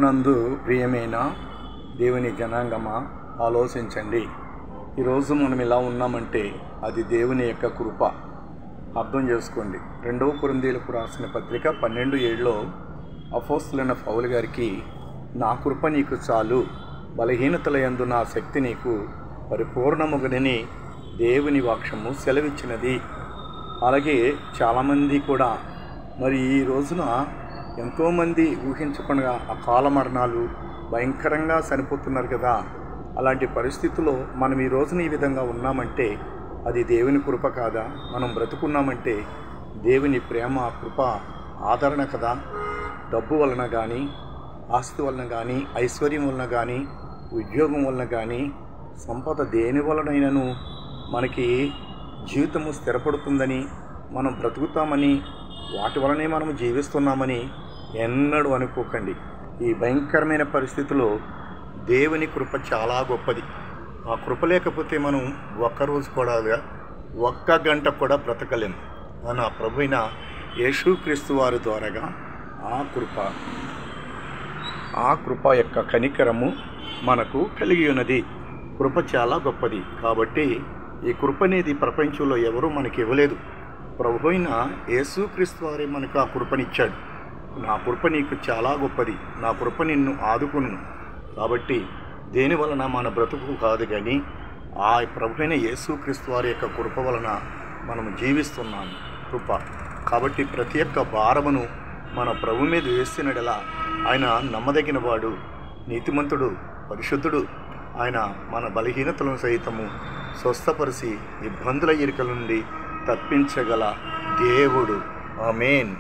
ప్రభునందు ప్రియమైన దేవుని జనాంగమా, ఆలోచించండి. ఈరోజు మనం ఇలా ఉన్నామంటే అది దేవుని యొక్క కృప. అర్థం చేసుకోండి. 2 కొరింథీయులకు రాసిన పత్రిక 12:7లో అపోస్తలుడైన పౌలు గారికి, నా కృప నీకు చాలు, బలహీనతల యందు నా శక్తి నీకు పరిపూర్ణముగనని దేవుని వాక్యము సెలవిచ్చినది. అలాగే చాలామంది కూడా మరి ఈ రోజున ఎంతోమంది ఊహించకుండా అకాల మరణాలు భయంకరంగా చనిపోతున్నారు కదా. అలాంటి పరిస్థితుల్లో మనం ఈ రోజున ఈ విధంగా ఉన్నామంటే అది దేవుని కృప కాదా? మనం బ్రతుకున్నామంటే దేవుని ప్రేమ, కృప, ఆదరణ కదా. డబ్బు వలన కానీ, ఆస్తి వలన కానీ, ఐశ్వర్యం వలన కానీ, ఉద్యోగం వలన కానీ, సంపద దేని వలనైనాను మనకి జీవితము స్థిరపడుతుందని, మనం బ్రతుకుతామని, వాటి వలనే మనము జీవిస్తున్నామని ఎన్నడూ అనుకోకండి. ఈ భయంకరమైన పరిస్థితిలో దేవుని కృప చాలా గొప్పది. ఆ కృప లేకపోతే మనం ఒక్కరోజు కూడా, ఒక్క గంట కూడా బ్రతకలేము. నా ప్రభువైన యేసుక్రీస్తు వారి ద్వారాగా ఆ కృప యొక్క కనికరము మనకు కలిగి ఉన్నది. కృప చాలా గొప్పది. కాబట్టి ఈ కృప అనేది ప్రపంచంలో ఎవరూ మనకి ఇవ్వలేదు. ప్రభువైన యేసుక్రీస్తు వారే మనకు ఆ కృపనిచ్చాడు. నా కృప నీకు చాలా గొప్పది, నా కృప నిన్ను ఆదుకును. కాబట్టి దేని వలన మన బ్రతుకు కాదు కానీ ఆ ప్రభువైన యేసుక్రీస్తు వారి యొక్క కృప వలన మనము జీవిస్తున్నాము. కృప కాబట్టి ప్రతి ఒక్క భారమును మన ప్రభు మీద వేసినడలా ఆయన నమ్మదగిన వాడు, నీతిమంతుడు, పరిశుద్ధుడు. ఆయన మన బలహీనతలను సైతము స్వస్థపరిచి ఇబ్బందుల ఇరుకల నుండి తప్పించగల దేవుడు. ఆమేన్.